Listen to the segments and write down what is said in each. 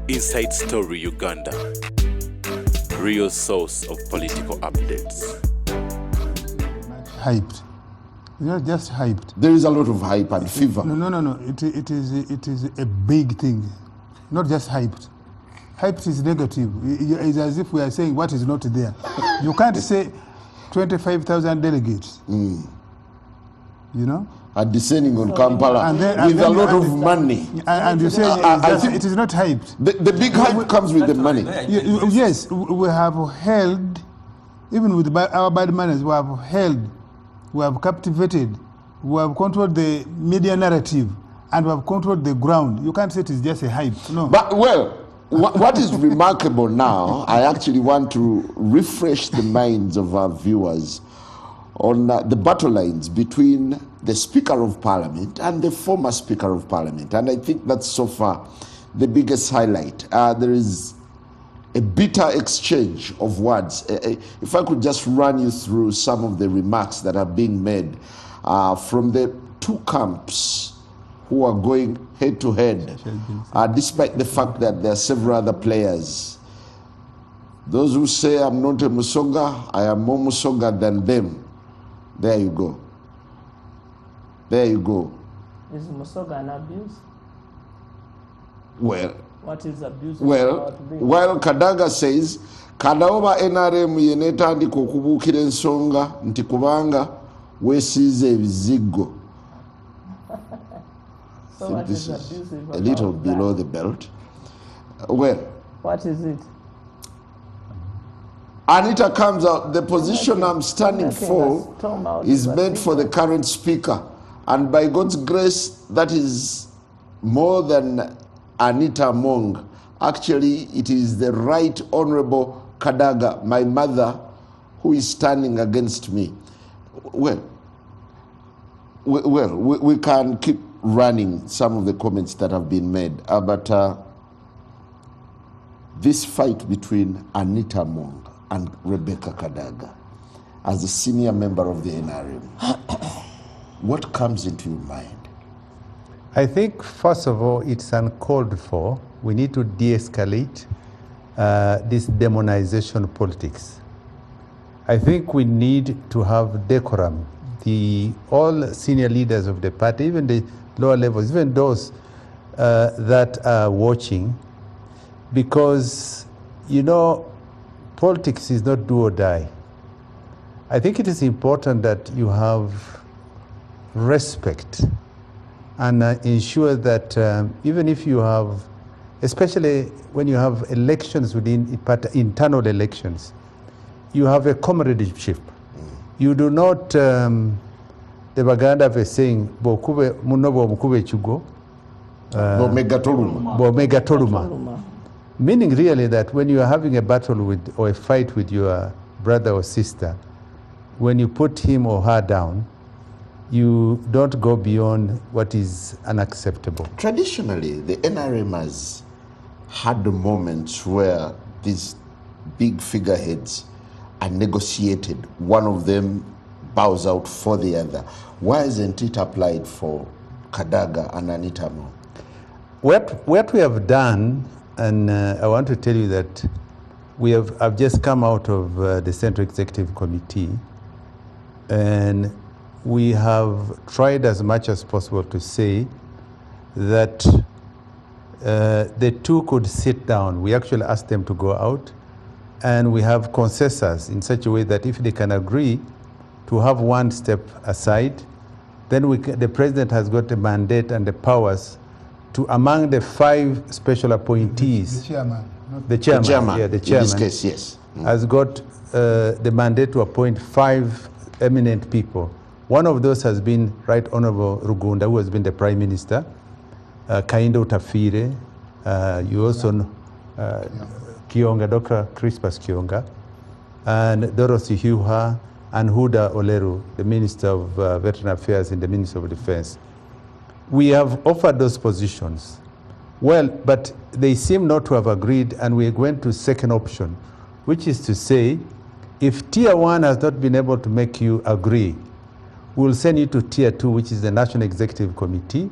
Inside Story Uganda, real source of political updates. Hyped. Not just hyped. There is a lot of hype and fever. No. It is a big thing. Not just hyped. Hyped is negative. It's as if we are saying what is not there. You can't say 25,000 delegates. You know? Are descending on Kampala with a lot of money. And you say it is not hyped. The big hype comes with the money. Yes, we have held, even with our bad manners, we have held, we have captivated, we have controlled the media narrative, and we have controlled the ground. You can't say it is just a hype. No. But, well, what is remarkable now, I actually want to refresh the minds of our viewers on the battle lines between the Speaker of Parliament and the former Speaker of Parliament. And I think that's so far the biggest highlight. There is a bitter exchange of words. If I could just run you through some of the remarks that are being made from the two camps who are going head to head, despite the fact that there are several other players. Those who say, I'm not a Musonga, I am more Musonga than them. There you go. There you go. Is Musonga an abuse? Well, what is abuse? While Kadaga says, Kadaoba NRM yeneta ndi kukubukira ensonga nti kubanga wesize ebizigo. So what is abusive a little below the belt. Well, what is it? Anita comes out, the position I'm standing for is meant for the current speaker. And by God's grace, that is more than Anita Mong. Actually, it is the Right Honorable Kadaga, my mother, who is standing against me. Well, we can keep running some of the comments that have been made. But this fight between Anita Mong and Rebecca Kadaga, as a senior member of the NRM, what comes into your mind? I think, first of all, it's uncalled for. We need to de-escalate this demonization politics. I think we need to have decorum. All senior leaders of the party, even the lower levels, even those that are watching, because, you know, politics is not do or die. I think it is important that you have respect and ensure that even if you have, especially when you have elections within internal elections, you have a comradeship. You do not, the Baganda have a saying, "Bokube munobo mukube chugo." Bomegatoluma. Meaning really that when you are having a battle with or a fight with your brother or sister, when you put him or her down, you don't go beyond what is unacceptable. Traditionally, the NRM has had the moments where these big figureheads are negotiated. One of them bows out for the other. Why isn't it applied for Kadaga and Anita Mo? What we have done, and I want to tell you that I've just come out of the Central Executive Committee, and we have tried as much as possible to say that the two could sit down. We actually asked them to go out, and we have consensus in such a way that if they can agree to have one step aside, then the president has got the mandate and the powers to, among the 5 special appointees, the chairman, in this case, yes, has got the mandate to appoint 5 eminent people. One of those has been Right Honorable Rugunda, who has been the Prime Minister, Kaindo Tafire, you also know Kionga, Dr. Crispus Kionga, and Dorothy Huha, and Huda Oleru, the Minister of Veteran Affairs in the Ministry of Defense. We have offered those positions. Well, but they seem not to have agreed, and we went to second option, which is to say, if Tier 1 has not been able to make you agree, we'll send you to Tier 2, which is the National Executive Committee.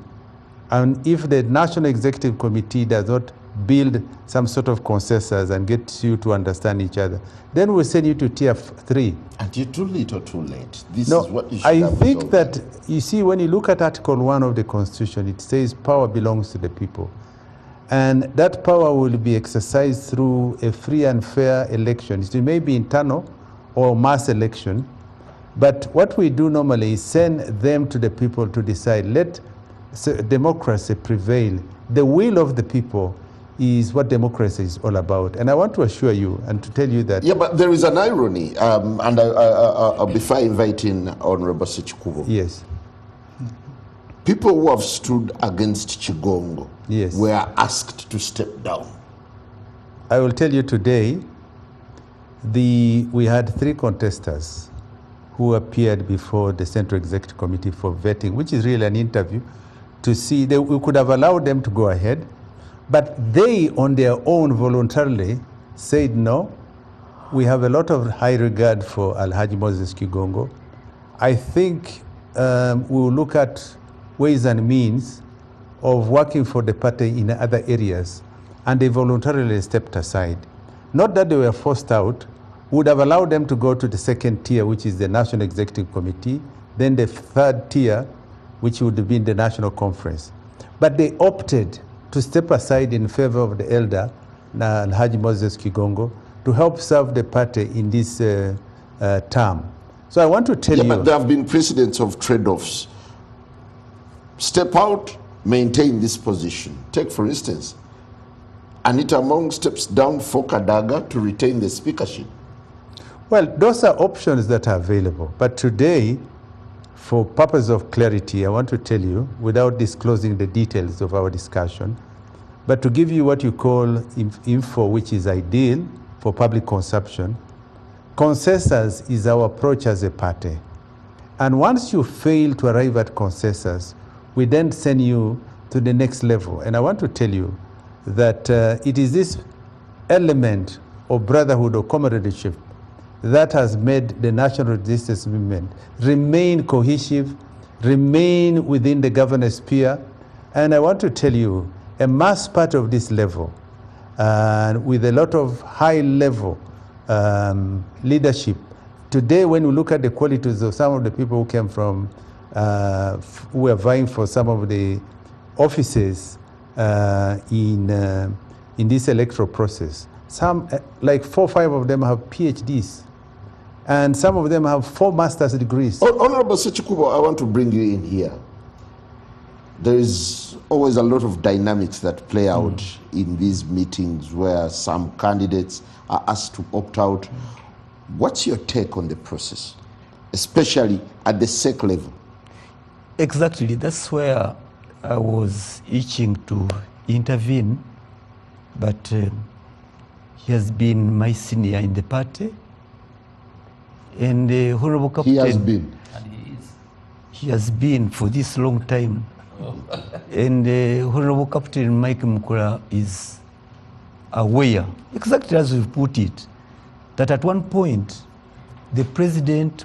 And if the National Executive Committee does not build some sort of consensus and get you to understand each other. Then we'll send you to tier 3. And you're too late or too late. This No, is what you should I have think resolved. that, you see, when you look at Article 1 of the Constitution, it says power belongs to the people. And that power will be exercised through a free and fair election. It may be internal or mass election. But what we do normally is send them to the people to decide. Let democracy prevail. The will of the people is what democracy is all about. And I want to assure you and to tell you that... Yeah, but there is an irony, and before inviting Honorable Sechikubo, Yes. people who have stood against Chigongo Yes. were asked to step down. I will tell you today, we had 3 contestants who appeared before the Central Executive Committee for vetting, which is really an interview, to see that we could have allowed them to go ahead, but they on their own voluntarily said no. We have a lot of high regard for Alhaji Moses Kigongo. I think we will look at ways and means of working for the party in other areas, and they voluntarily stepped aside. Not that they were forced out. Would have allowed them to go to the 2nd tier, which is the National Executive Committee, then the 3rd tier, which would have been the National Conference. But they opted to step aside in favor of the elder, Alhaji Moses Kigongo, to help serve the party in this term. So I want to tell you... But there have been precedents of trade-offs. Step out, maintain this position. Take, for instance, Anita Among steps down for Kadaga to retain the speakership. Well, those are options that are available. But today, for purpose of clarity, I want to tell you, without disclosing the details of our discussion, but to give you what you call info, which is ideal for public consumption, consensus is our approach as a party. And once you fail to arrive at consensus, we then send you to the next level. And I want to tell you that it is this element of brotherhood or comradeship that has made the national resistance movement remain cohesive, remain within the governance sphere. And I want to tell you, a mass part of this level, with a lot of high-level leadership. Today, when we look at the qualities of some of the people who came from, who are vying for some of the offices in this electoral process, some, like 4 or 5 of them have PhDs. And some of them have 4 master's degrees. Honorable Sechikubo, I want to bring you in here. There is always a lot of dynamics that play out in these meetings where some candidates are asked to opt out. What's your take on the process, especially at the SEC level? Exactly, that's where I was itching to intervene, but he has been my senior in the party. And Honorable Captain... He has been. He has been for this long time. And Honorable Captain Mike Mukura is aware, exactly as you put it, that at one point the president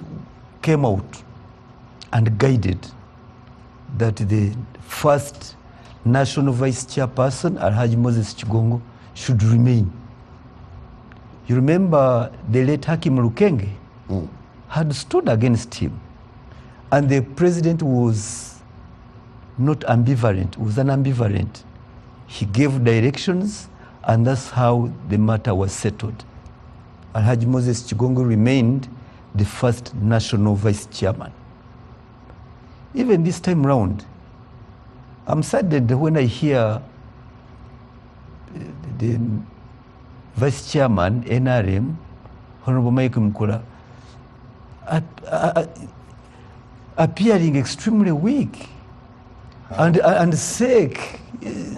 came out and guided that the first national vice chairperson, Alhaji Moses Kigongo, should remain. You remember the late Hakim Lukenge had stood against him, and the president was not ambivalent, was an ambivalent. He gave directions, and that's how the matter was settled. Alhaji Moses Kigongo remained the first national vice chairman. Even this time round, I'm saddened when I hear the vice chairman, NRM, Honorable Mike Mukura, appearing extremely weak and sick,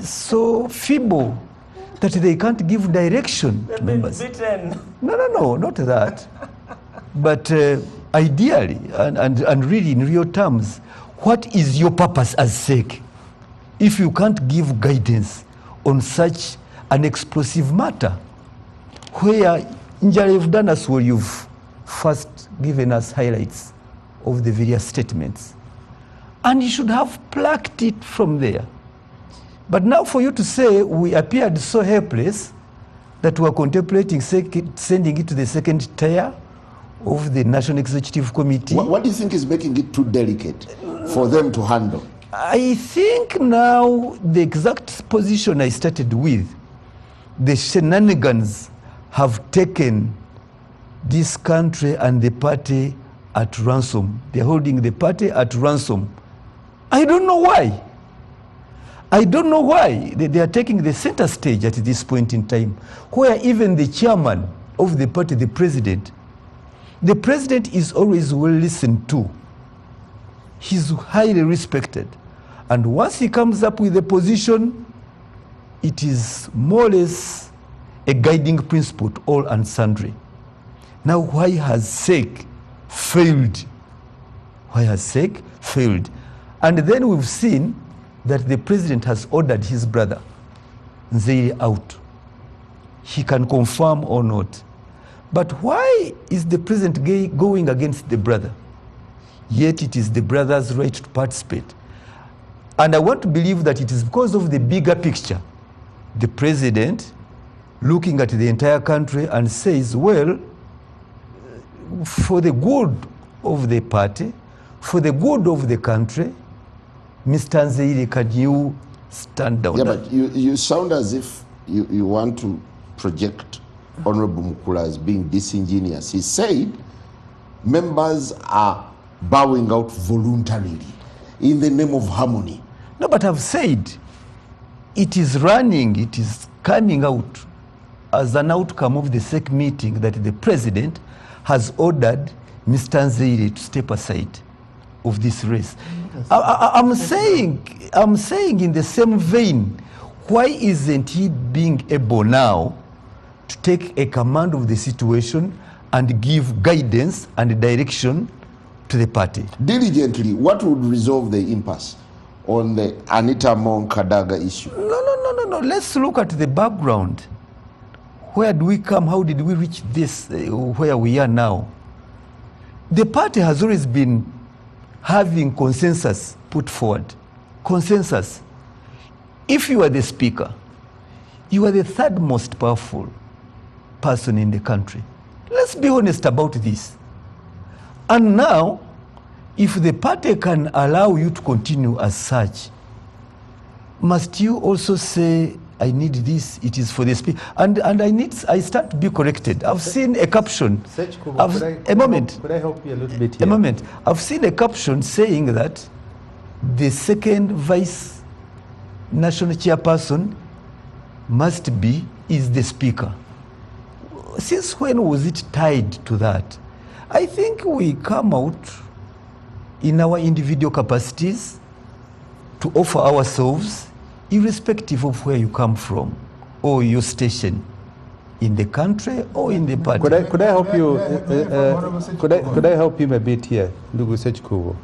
so feeble that they can't give direction to members. No, not that. But ideally, and really in real terms, what is your purpose as SEC if you can't give guidance on such an explosive matter? Where you've done us where you've first given us highlights of the various statements. And you should have plucked it from there. But now for you to say we appeared so helpless that we are contemplating sending it to the second tier of the National Executive Committee. What do you think is making it too delicate for them to handle? I think now the exact position I started with, the shenanigans have taken this country and the party at ransom. They're holding the party at ransom. I don't know why. I don't know why they are taking the center stage at this point in time, where even the chairman of the party, the president is always well listened to. He's highly respected. And once he comes up with a position, it is more or less a guiding principle to all and sundry. Now, why has SEC failed? Why has SEC failed? And then we've seen that the president has ordered his brother Nzeiri out. He can confirm or not. But why is the president going against the brother? Yet it is the brother's right to participate. And I want to believe that it is because of the bigger picture. The president looking at the entire country and says, well, for the good of the party, for the good of the country, Mr. Nzeiri, can you stand down? Yeah, but you sound as if you want to project Honorable Mukula as being disingenuous. He said members are bowing out voluntarily in the name of harmony. No, but I've said it is running, it is coming out as an outcome of the SEC meeting that the president has ordered Mr. Nzeiri to step aside of this race. I'm saying in the same vein, why isn't he being able now to take a command of the situation and give guidance and direction to the party? Diligently, what would resolve the impasse on the Anita Mong Kadaga issue? No. Let's look at the background. Where do we come? How did we reach this, where we are now? The party has always been having consensus put forward. Consensus. If you are the speaker, you are the third most powerful person in the country. Let's be honest about this. And now, if the party can allow you to continue as such, must you also say, I need this, it is for the speaker? And I start to be corrected. I've seen a caption. A moment. Could I help you a little bit here? A moment. I've seen a caption saying that the second vice national chairperson is the speaker. Since when was it tied to that? I think we come out in our individual capacities to offer ourselves, irrespective of where you come from or your station in the country or in the party. Could I help you? Could I help him a bit here, Ndugu Sechikubo?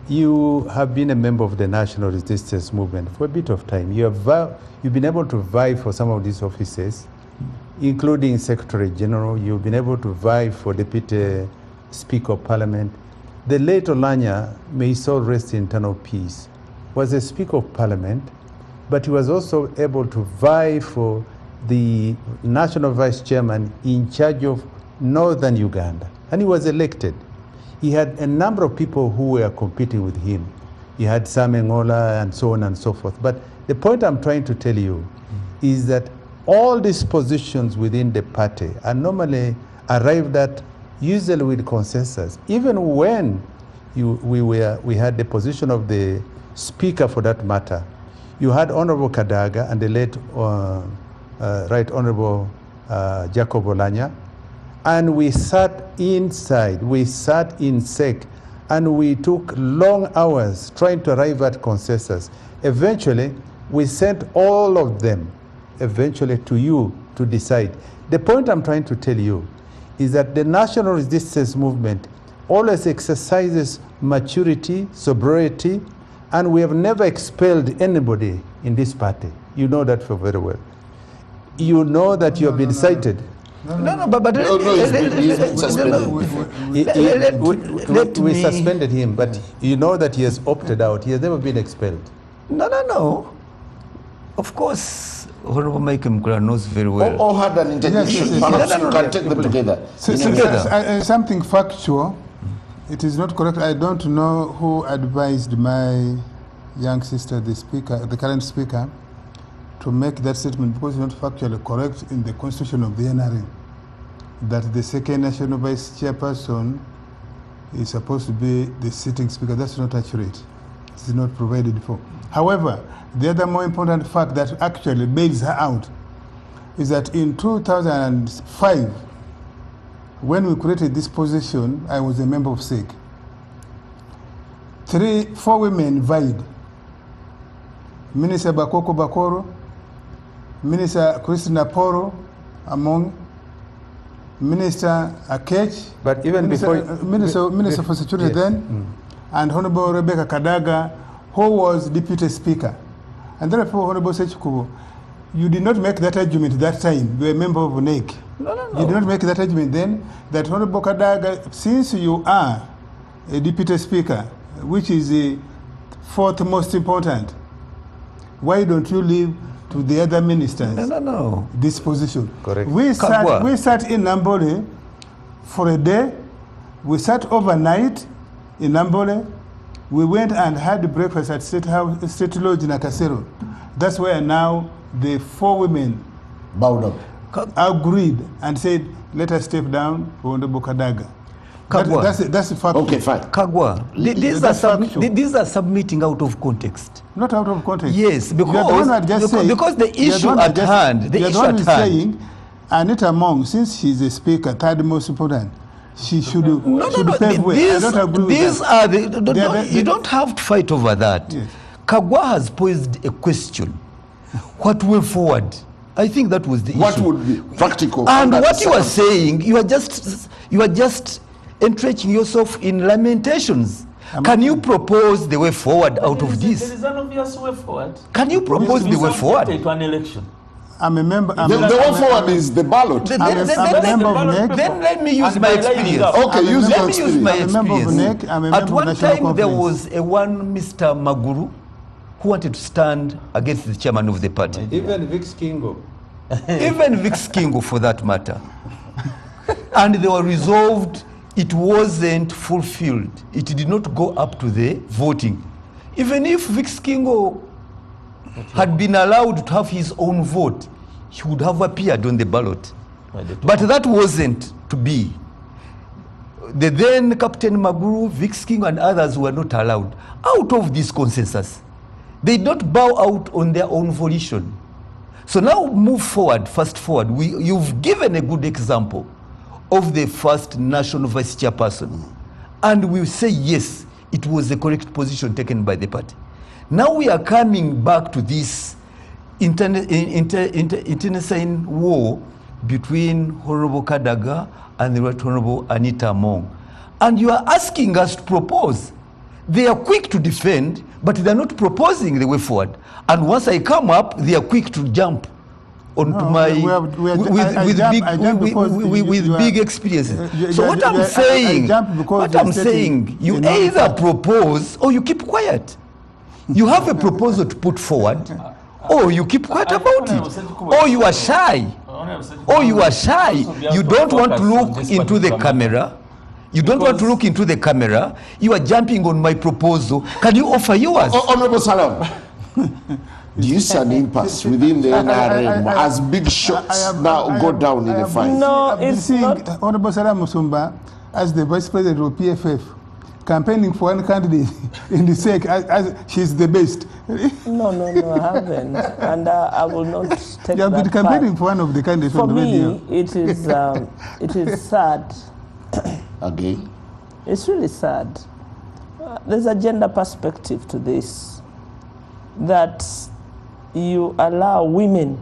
You have been a member of the National Resistance Movement for a bit of time. You've been able to vie for some of these offices, including Secretary General. You've been able to vie for Deputy Speaker of Parliament. The late Olanya, may his soul rest in eternal peace, was a Speaker of Parliament, but he was also able to vie for the National Vice Chairman in charge of Northern Uganda, and he was elected. He had a number of people who were competing with him. He had Sam Engola and so on and so forth. But the point I'm trying to tell you is that all these positions within the party are normally arrived at usually with consensus. Even when we had the position of the speaker, for that matter, you had Honorable Kadaga and the late Right Honorable Jacob Olanya, and we sat inside, we sat in SEC, and we took long hours trying to arrive at consensus. Eventually, we sent all of them eventually to you to decide. The point I'm trying to tell you is that the National Resistance Movement always exercises maturity, sobriety, and we have never expelled anybody in this party. You know that very well. You know that you have been cited. We suspended him, but you know that he has opted out. He has never been expelled. No. Of course, Honorable Mike Mkula knows very well. Or had an interjection. Yes. Perhaps you can take them together. Something factual. It is not correct. I don't know who advised my young sister, the current speaker, to make that statement, because it's not factually correct in the constitution of the NRA, that the second national vice chairperson is supposed to be the sitting speaker. That's not accurate. It's not provided for. However, the other more important fact that actually bails her out is that in 2005, when we created this position, I was a member of SEC. 4 women vied. Minister Bakoko Bakoro, Minister Christina Poro, among Minister Akech, But even Minister for Security yes. then, and Honorable Rebecca Kadaga, who was Deputy Speaker. And therefore, Honorable Sechikubo, you did not make that argument that time. You were a member of NEC. No. You did not make that argument then, that Honorable Kadaga, since you are a Deputy Speaker, which is the 4th most important, why don't you leave to the other ministers No. this position? Correct. We sat in Nambole for a day. We sat overnight in Nambole. We went and had breakfast at State Lodge in Akasero. That's where now the 4 women Bowed up. agreed and said, let us step down for Honorable Kadaga. Kagwa. That's the fact. Okay, fine. Kagwa, these are submitting out of context. Not out of context. Yes, You are the one that just saying- because the you are issue one at that hand, the you are issue one at who is hand. saying, Anita Mong, since she's a speaker, 3rd most important, she should pave way. I don't agree with These that. are you don't have to fight over that. Yes. Kagwa has posed a question. What way forward? I think that was the What issue. would be practical? And under what the you are circumstances? saying, you are just entrenching yourself in lamentations. Can you propose the way forward out of There this? is an obvious way forward. Can you propose the way forward? To an election. I'm a member. The way forward is the ballot. Then I'm a member of NEC. let me use And my by laying it experience. out. Okay, use your Let me use experience. my I'm a member of experience. NEC, I'm a At member one of National time, there Conference. was a one Mr. Maguru who wanted to stand against the chairman of the party. Even Vix Kingo. Even Vix Kingo, for that matter. And they were resolved, it wasn't fulfilled. It did not go up to the voting. Even if Vix Kingo had been allowed to have his own vote, he would have appeared on the ballot. But that wasn't to be. The then Captain Maguru, Vix Kingo, and others were not allowed. Out of this consensus, they did not bow out on their own volition. So now move forward, fast forward. You've given a good example of the first national vice chairperson. And we say, yes, it was the correct position taken by the party. Now we are coming back to this internecine war between Honorable Kadaga and the Right Honorable Anita Mong. And you are asking us to propose. They are quick to defend, but they are not proposing the way forward. And once I come up, they are quick to jump onto with big experiences. So what I'm saying, you either propose or you keep quiet. You have a proposal to put forward, or you keep quiet about it, or you are shy. You don't want to look into the camera. You don't want to look into the camera. You are jumping on my proposal. Can you offer yours? Honorable Salam, do you see an impasse within the NRM as big shots now go down in the fight? No, it's not. Honorable Salam Musumba, as the Vice President of PFF, campaigning for one candidate in the SEC as she's the best. No, I haven't. And I will not take You have been that campaigning part. for one of the candidates For on the radio. me, it is sad. Again? It's really sad. There's a gender perspective to this, that you allow women,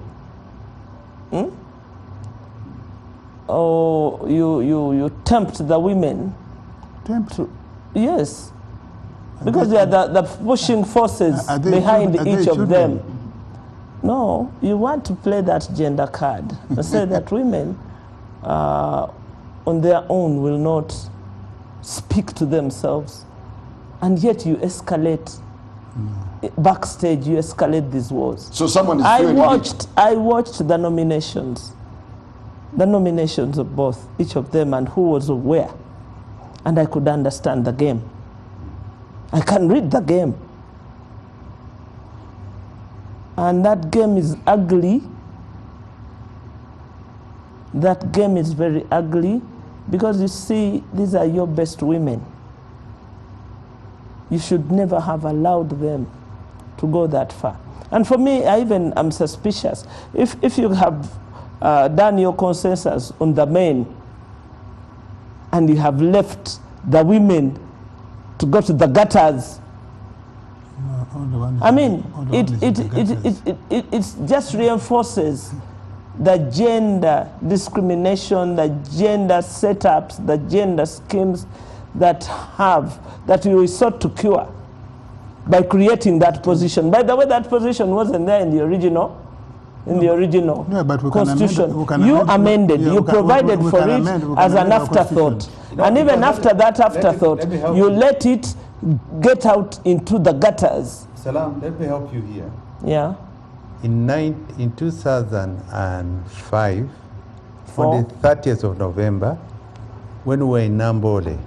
or you tempt the women to, yes, because they are the pushing forces Are they behind children? Are each they of them. children? No, you want to play that gender card and say that women on their own will not speak to themselves, and yet you escalate backstage you escalate these wars. So someone is I fueling it. watched the nominations of both, each of them, and who was where. And I could understand the game. I can read the game. And that game is ugly. That game is very ugly because you see, these are your best women. You should never have allowed them to go that far. And for me, I'm suspicious. If you have done your consensus on the men and you have left the women to go to the gutters, I mean, it just reinforces the gender discrimination, the gender setups, the gender schemes that we sought to cure by creating that position. By the way, that position wasn't there in the original Yeah, but we can constitution. amend- You yeah, amended, you we provided can for it amend- we can as an amend our afterthought. constitution. And even because after that afterthought, let me help you you. let it get out into the gutters. Salam, let me help you here. Yeah. In 2005, Four. on the 30th of November, when we were in Nambole,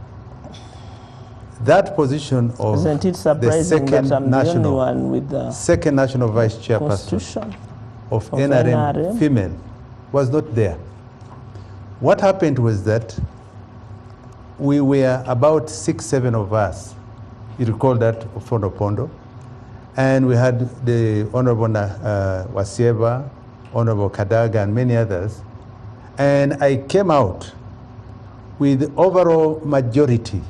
that position of Isn't it the surprising second that I'm the only national, one with the second national vice chairperson constitution? of of NRM, NRM. female was not there. What happened was that we were about 6, 7 of us. You recall that, Fonopondo. And we had the Honorable Wasieba, Honorable Kadaga, and many others. And I came out with the overall majority.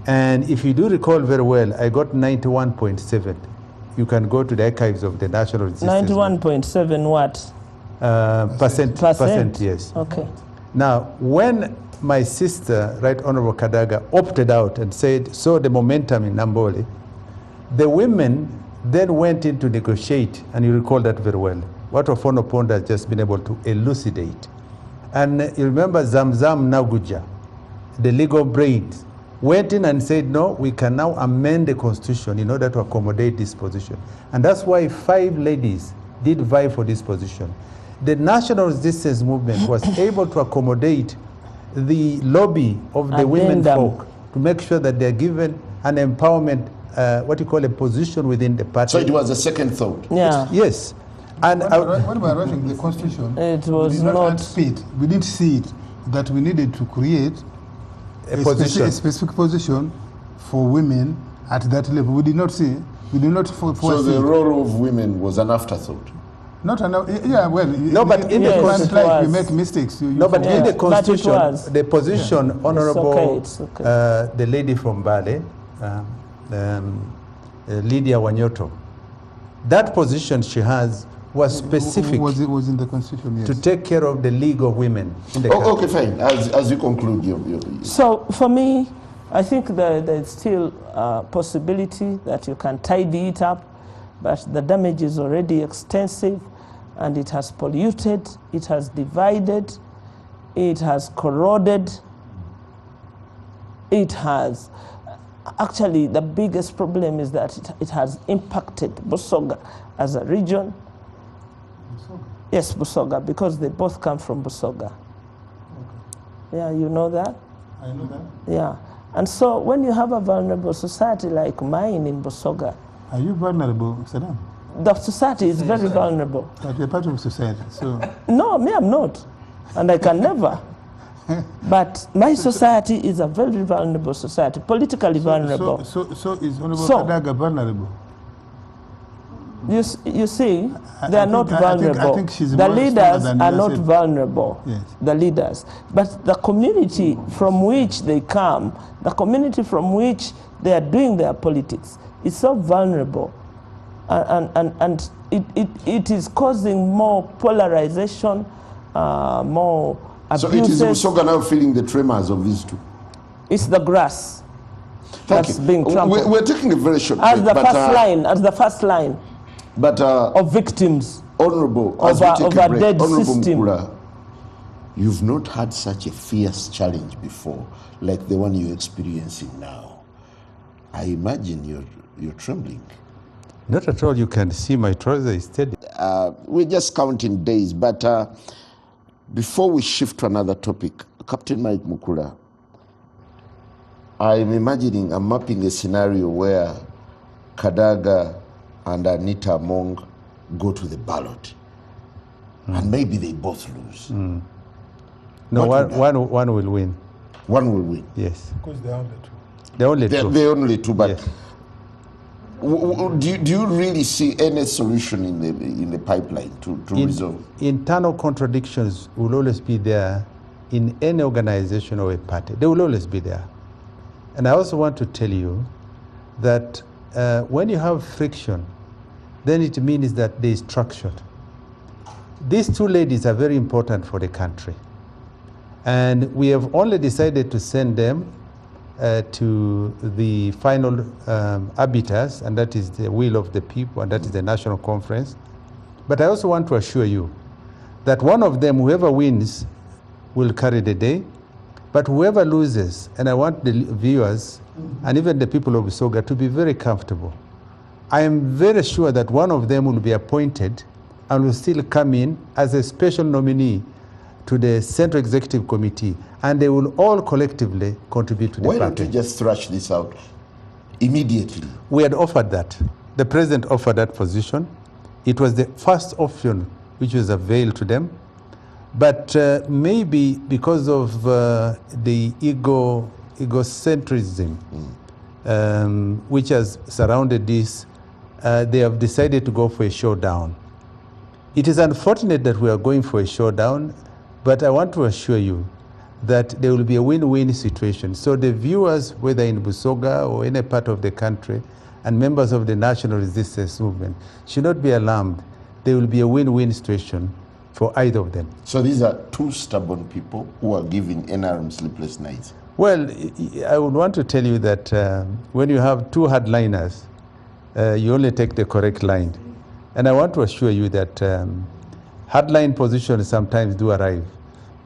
And if you do recall very well, I got 91.7. You can go to the archives of the National Resistance. 91.7 what? Percent, yes. Okay. Now, when my sister, Right Honorable Kadaga, opted out and said, saw the momentum in Nambole, the women then went in to negotiate, and you recall that very well, what Ofono Ponda has just been able to elucidate. And you remember Zamzam Naguja, the legal brains, went in and said, no, we can now amend the constitution in order to accommodate this position. And that's why 5 ladies did vie for this position. The national resistance movement was able to accommodate the lobby of the women folk to make sure that they're given an empowerment, what you call a position within the party. So it was a second thought. Yeah. Yes. And When we were writing the constitution, It was we did not not- anticipate, we didn't see it, that we needed to create a position. a specific position for women at that level. We did not see, we did not So foresee. the role of women was an afterthought. Not enough. Yeah, well, No, but in the human constitution- life, we was. make mistakes. No, but in the but it constitution, was. the position, Honorable, It's okay. the lady from Bale, Lydia Wanyoto, that position she has was specific Was in the constitution, yes. to take care of the League of Women in the country. Okay, fine. As you conclude your So for me, I think there's still a possibility that you can tidy it up, but the damage is already extensive, and it has polluted, it has divided, it has corroded, it has... Actually, the biggest problem is that it has impacted Busoga as a region. Yes, Busoga, because they both come from Busoga. Yeah, you know that? I know that. Yeah. And so when you have a vulnerable society like mine in Busoga, Are you vulnerable, Saddam? the society is very vulnerable. But you're part of society, so... No, me, I'm not. And I can never. But my society is a very vulnerable society, politically vulnerable. So is Honorable So- Kadaga vulnerable? You see, they I are not think- I think- vulnerable. I think she's The more stronger leaders than are you not said. vulnerable. Yes. The leaders. But the community from which they come, the community from which they are doing their politics, is so vulnerable. And it is causing more polarization, more So it is abuses. Busoga now feeling the tremors of these two. It's the grass Thank that's you. being trampled. We're taking a very short As break, the first line but of victims. Honorable, of as we a- take of a a break, dead Honorable system. Mkula, you've not had such a fierce challenge before, like the one you're experiencing now. I imagine you're trembling. Not at all. You can see my trouser is steady. We're just counting days, but before we shift to another topic, Captain Mike Mukula, I'm mapping a scenario where Kadaga and Anita Among go to the ballot, and maybe they both lose. No, one will win. One will win. Yes. Because they are only two. They're only two, but Yes. do you really see any solution in the pipeline to resolve? Internal contradictions will always be there in any organization or a party. They will always be there. And I also want to tell you that when you have friction, then it means that there is structure. These two ladies are very important for the country. And we have only decided to send them to the final arbiters, and that is the will of the people, and that is the national conference. But I also want to assure you that one of them, whoever wins, will carry the day, but whoever loses, and I want the viewers and even the people of Busoga to be very comfortable. I am very sure that one of them will be appointed and will still come in as a special nominee to the Central Executive Committee, and they will all collectively contribute to the Why party. don't you just thrash this out immediately? We had offered that. The president offered that position. It was the first option which was availed to them. But maybe because of the egocentrism which has surrounded this, they have decided to go for a showdown. It is unfortunate that we are going for a showdown, but I want to assure you that there will be a win-win situation. So the viewers, whether in Busoga or any part of the country, and members of the national resistance movement, should not be alarmed. There will be a win-win situation for either of them. So these are two stubborn people who are giving NRM sleepless nights. Well, I would want to tell you that when you have two hardliners, you only take the correct line. And I want to assure you that hardline positions sometimes do arrive.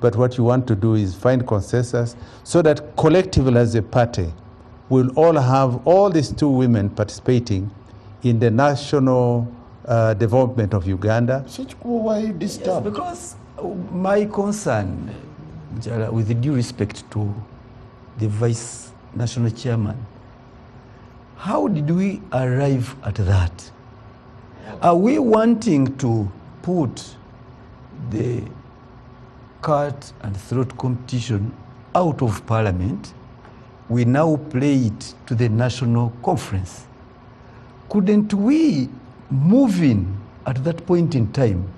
But what you want to do is find consensus so that collectively as a party, we'll all have all these two women participating in the national development of Uganda. Why are you disturbed? Because my concern, Jara, with due respect to the Vice National Chairman, how did we arrive at that? Are we wanting to put the cut and throat competition out of Parliament? We now play it to the national conference. Couldn't we move in at that point in time?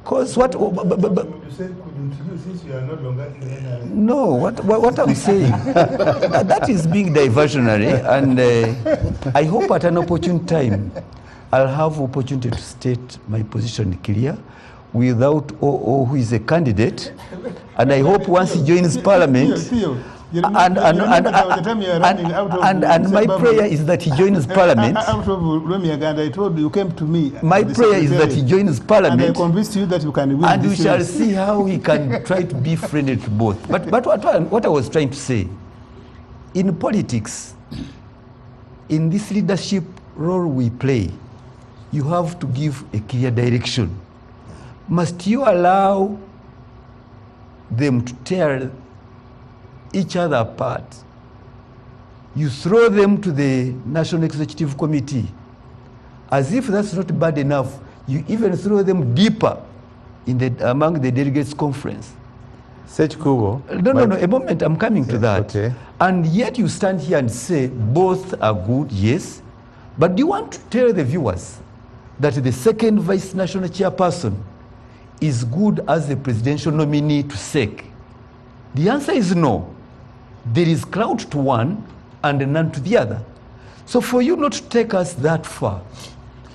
Because what? You said couldn't you, since you are no longer in NRM? No, what I'm saying, that is being diversionary, and I hope at an opportune time I'll have opportunity to state my position clear without OO, who is a candidate, and I hope once he joins Parliament, and my prayer is that he joins Parliament. Out of Uganda, I told you came to me. My prayer is that he joins Parliament. And I convinced you that you can win. And we shall see how he can try to be friendly to both. But what I was trying to say, in politics, in this leadership role we play, you have to give a clear direction. Must you allow them to tear each other apart? You throw them to the National Executive Committee. As if that's not bad enough, you even throw them deeper in among the delegates conference. Kubo. No, a moment, I'm coming to that. Okay. And yet you stand here and say both are good, yes, but do you want to tell the viewers that the second Vice National Chairperson is good as the presidential nominee to SEC? The answer is no. There is clout to one and none to the other. So for you not to take us that far,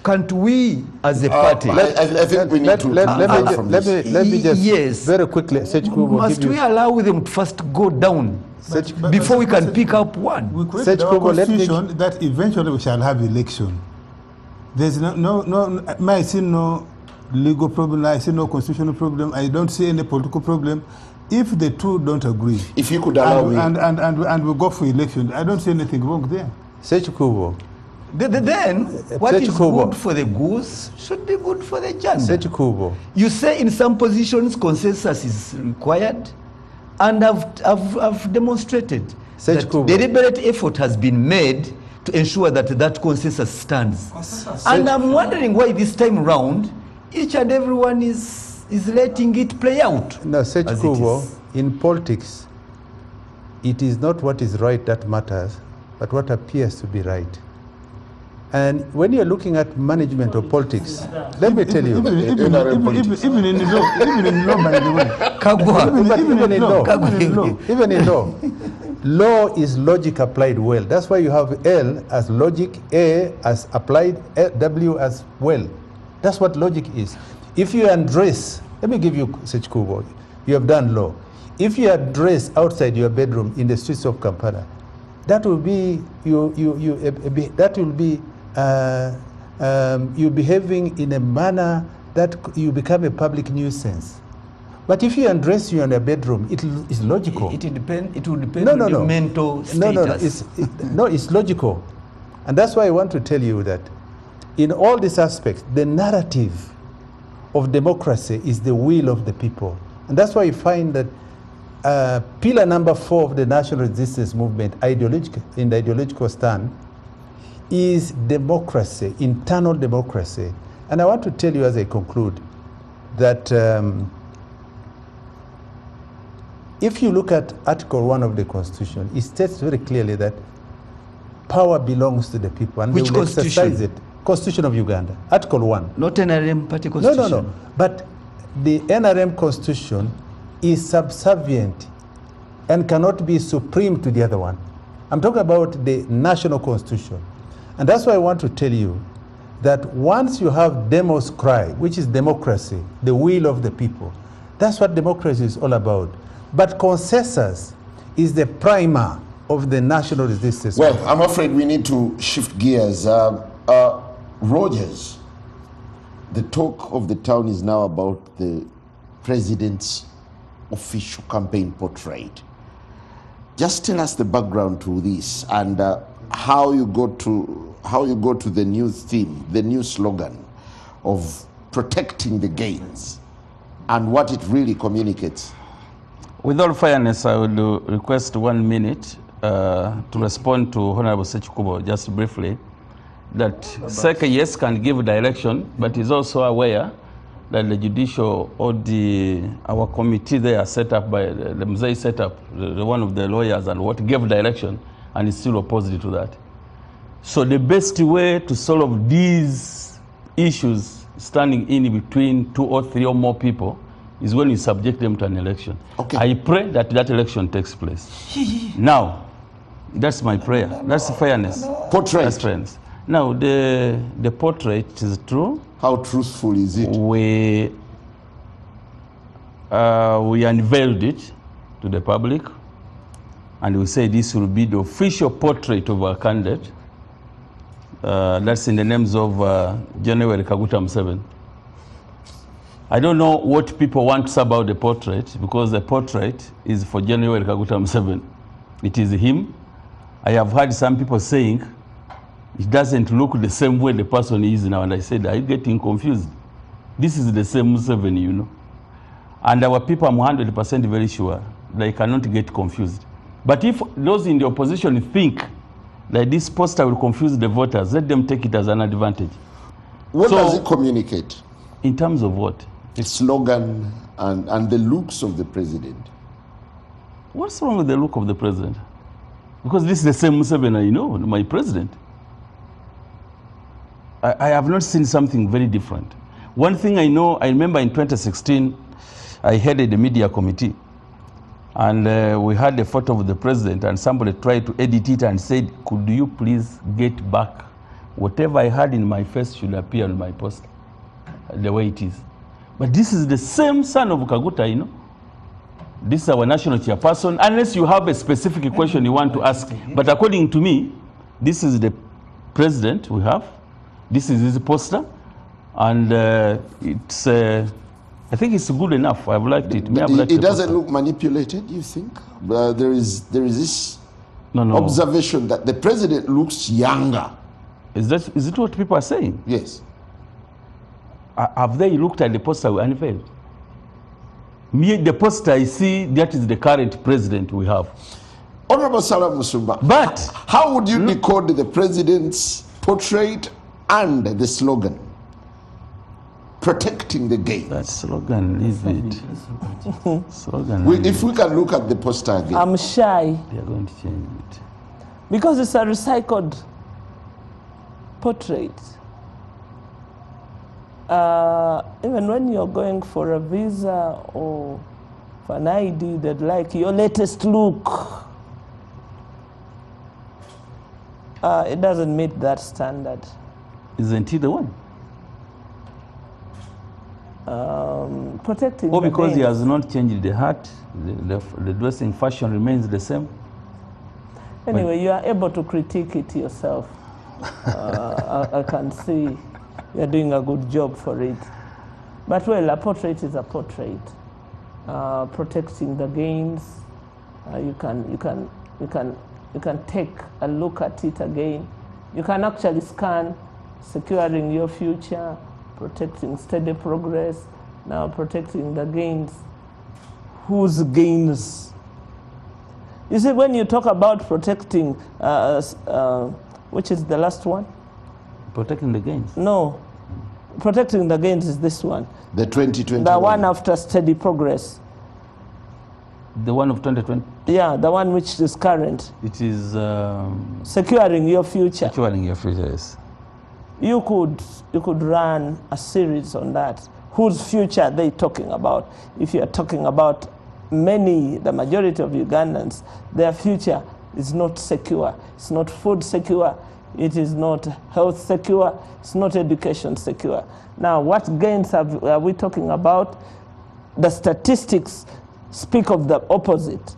can't we as a party? I think we need to let me just yes, very quickly, must we allow them to first go down before we can pick up one? We created our constitution that eventually we shall have election. There's I see no legal problem, I see no constitutional problem, I don't see any political problem. If the two don't agree, if you could allow and we go for election, I don't see anything wrong there. Kubo, Then, what is Sechikubo. good for the goose should be good for the gander. Sechikubo. You say in some positions consensus is required, and I've demonstrated that Sechikubo. deliberate effort has been made to ensure that that consensus stands. And I'm wondering why this time round, each and everyone is letting it play out. No, as it Sechikubo, is. in politics, it is not what is right that matters, but what appears to be right. And when you're looking at management of politics, let me tell you, Even in law, by the way. Kagwa. even in law, law is logic applied well. That's why you have L as logic, A as applied, W as well. That's what logic is. If you address, let me give you Sechikubo, you have done law. If you address outside your bedroom in the streets of Kampala, that will be you behaving in a manner that you become a public nuisance. But if you undress you in a bedroom, it is logical. It will depend on your mental status. It's logical. And that's why I want to tell you that in all these aspects, the narrative of democracy is the will of the people. And that's why you find that pillar number 4 of the national resistance movement, in the ideological stand, is democracy, internal democracy. And I want to tell you as I conclude that if you look at Article 1 of the Constitution, it states very clearly that power belongs to the people and Which they will constitution? exercise it. Constitution of Uganda, Article 1. Not NRM party constitution. No. But the NRM Constitution is subservient and cannot be supreme to the other one. I'm talking about the national constitution. And that's why I want to tell you that once you have demos cry, which is democracy, the will of the people, that's what democracy is all about. But consensus is the primer of the national resistance. Well, I'm afraid we need to shift gears. Rogers, the talk of the town is now about the president's official campaign portrait. Just tell us the background to this and how you go to the new theme, the new slogan of protecting the gains and what it really communicates. With all fairness, I would request 1 minute to respond to Honorable Sechikubo just briefly. That SEC, yes, can give direction, but is also aware that the judicial or our committee there set up by the Mzee set up, the one of the lawyers and what gave direction, and is still opposed to that. So the best way to solve these issues standing in between 2 or 3 or more people is when you subject them to an election. Okay. I pray that that election takes place. Now, that's my prayer. That's fairness. Portrait. That's fairness. Now, the portrait is true. How truthful is it? We unveiled it to the public, and we say this will be the official portrait of our candidate. That's in the names of January Kaguta Museveni. I don't know what people want about the portrait, because the portrait is for January Kaguta Museveni. It is him. I have heard some people saying it doesn't look the same way the person is now, and I said, are you getting confused? This is the same Museveni, you know. And our people, I'm 100% very sure they cannot get confused. But if those in the opposition think that this poster will confuse the voters, let them take it as an advantage. What does it communicate? In terms of what? The slogan and the looks of the president. What's wrong with the look of the president? Because this is the same Museveni I know, my president. I have not seen something very different. One thing I know, I remember in 2016, I headed the media committee, and we had a photo of the president, and somebody tried to edit it and said, could you please get back? Whatever I had in my face should appear on my poster, the way it is. But this is the same son of Kaguta, you know. This is our national chairperson, unless you have a specific question you want to ask. But according to me, this is the president we have. This is his poster, and it's. I think it's good enough. I've liked it. It doesn't look manipulated, you think? There is this observation that the president looks younger Is it what people are saying? Yes. Have they looked at the poster we unveiled? Me, the poster I see, that is the current president we have. Honorable Salam Musumba, But how would you decode the president's portrait and the slogan? Protecting the gains. that slogan, leave it. Slogan. If we can look at the poster again. I'm shy They are going to change it. because it's a recycled portrait. Even when you're going for a visa or for an ID, they'd like your latest look. It doesn't meet that standard. Isn't he the one? Protecting Or the because he gains. has not changed the hat, the dressing fashion remains the same. Anyway, you are able to critique it yourself. I can see you're doing a good job for it. But well, a portrait is a portrait. Protecting the gains, you can take a look at it again. You can actually scan, securing your future, protecting steady progress, now protecting the gains. Whose gains? You see, when you talk about protecting, which is the last one? Protecting the gains. No, protecting the gains is this one. The 2021. The one after steady progress. The one of 2020. Yeah, the one which is current. It is Securing your future. securing your future, yes. You could run a series on that. Whose future are they talking about? If you are talking about the majority of Ugandans, their future is not secure. It's not food secure. It is not health secure. It's not education secure. Now, what gains are we talking about? The statistics speak of the opposite.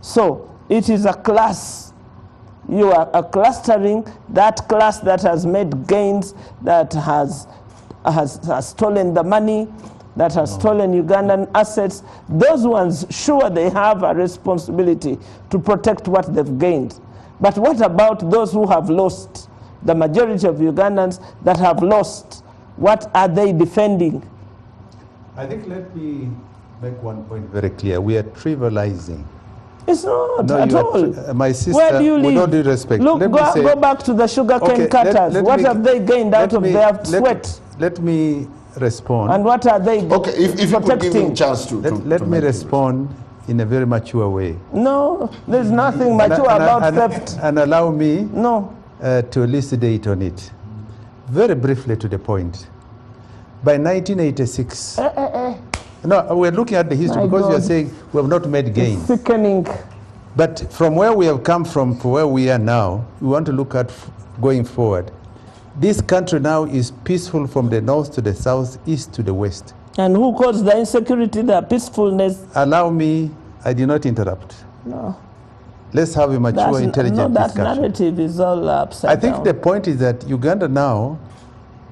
So it is a class. You are clustering that class that has made gains, that has stolen the money, that has stolen Ugandan assets. Those ones, sure, they have a responsibility to protect what they've gained. But what about those who have lost? The majority of Ugandans that have lost, what are they defending? I think let me make one point very clear. We are trivializing. It's not No, at you are all. my sister, Where do you live? with all due respect, Look, let me say- go back to the sugarcane Okay, cutters. let What me- have they gained out of their sweat? Let me respond. And what are they Okay, if you could give him protecting? a chance to Let me make it. respond in a very mature way. No, there's nothing mature about theft. And allow me No. to elucidate on it. Very briefly to the point. By 1986, no, we're looking at the history My because you're God. saying we have not made gains. Sickening. But from where we have come from to where we are now, we want to look at going forward. This country now is peaceful from the north to the south, east to the west. And who caused the insecurity, the peacefulness? Allow me, I did not interrupt. No. Let's have a mature, intelligent that discussion. narrative is all upside I think down. the point is that Uganda now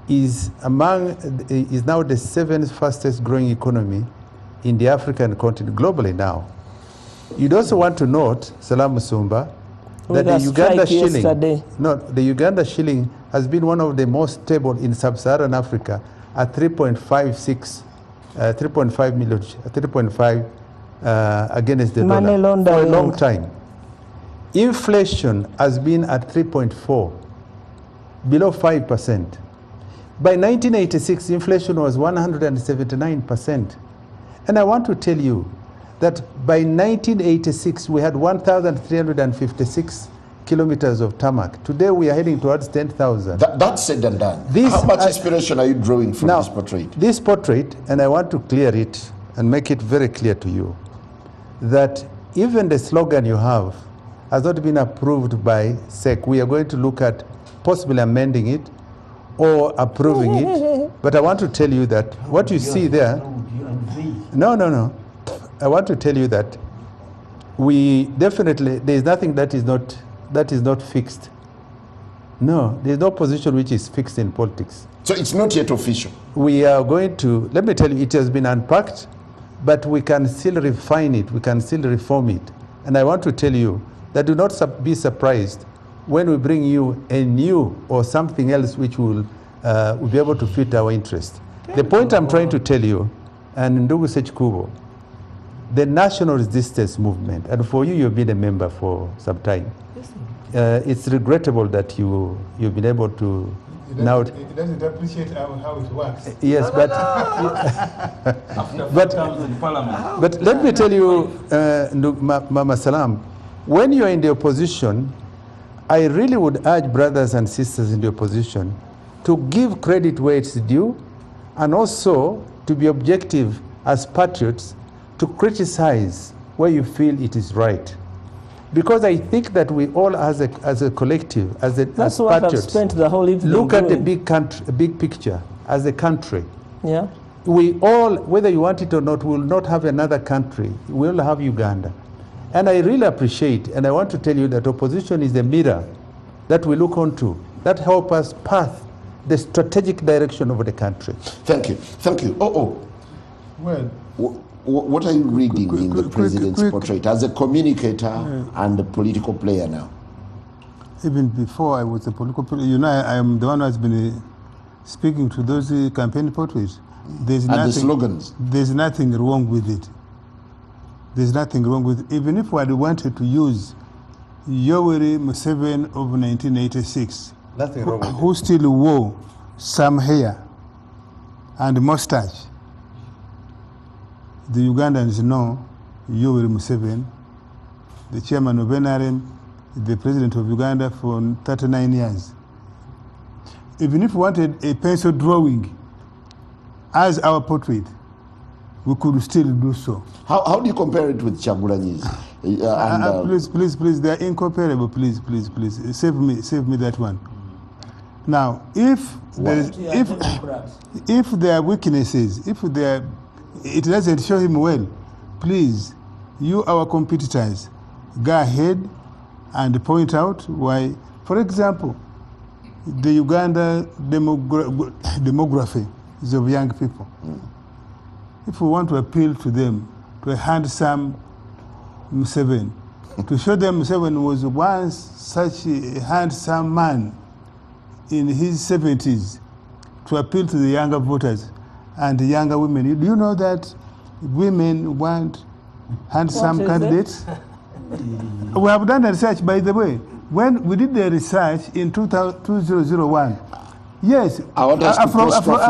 is now the 7th fastest growing economy in the African continent globally now. You'd also want to note, Salam Musumba, With that the a Uganda strike shilling, yesterday. the Uganda shilling has been one of the most stable in sub-Saharan Africa at 3.5 against the Money dollar for a laundering. long time. Inflation has been at 3.4, below 5%. By 1986, inflation was 179%. And I want to tell you that by 1986, we had 1,356 kilometers of tarmac. Today, we are heading towards 10,000. That's said and done. This- How much inspiration are you drawing from Now, this portrait? this portrait, and I want to clear it and make it very clear to you, that even the slogan you have has not been approved by SEC. We are going to look at possibly amending it or approving it. But I want to tell you that what you see there, no. I want to tell you that we definitely, there is nothing that is not fixed. No, there is no position which is fixed in politics. So it's not yet official. We are going to, let me tell you, it has been unpacked, but we can still refine it, we can still reform it. And I want to tell you that do not be surprised when we bring you a new or something else which will be able to fit our interest. The point I'm trying to tell you, and Ndugu Sechikubo, the national resistance movement, and for you, you've been a member for some time. It's regrettable that you've been able to now. It doesn't appreciate how it works. Yes, but but let me tell you, Mama Salam, when you're in the opposition, I really would urge brothers and sisters in the opposition to give credit where it's due, and also to be objective as patriots, to criticize where you feel it is right. Because I think that we all, as a collective, as what patriots, I've spent the whole evening look at the doing. big picture as a country. Yeah. We all, whether you want it or not, will not have another country. We will have Uganda. And I really appreciate, and I want to tell you that opposition is a mirror that we look onto, that help us path the strategic direction of the country. Thank you. Thank you. Well, what are you reading in the president's portrait as a communicator and a political player now? even before I was a political player, you know, I am the one who has been speaking to those campaign portraits. There's and the slogans. There's nothing wrong with it. There's nothing wrong with it. Even if we had wanted to use Yoweri Museveni of 1986, nothing wrong with who still wore some hair and mustache. The Ugandans know Yoweri Museveni, the chairman of NRM, the president of Uganda for 39 years. Even if we wanted a pencil drawing as our portrait, we could still do so. How do you compare it with Chagulanyi's? Please, they are incomparable. Please, save me that one. Now, if there are weaknesses, it doesn't show him well, please, you, our competitors, go ahead and point out why. For example, the Uganda demography is of young people. If we want to appeal to them, to a handsome Museveni, to show them Museveni was once such a handsome man in his 70s, to appeal to the younger voters and the younger women. Do you know that women want handsome candidates? We have done the research, by the way. When we did the research in 2001, yes, I want us to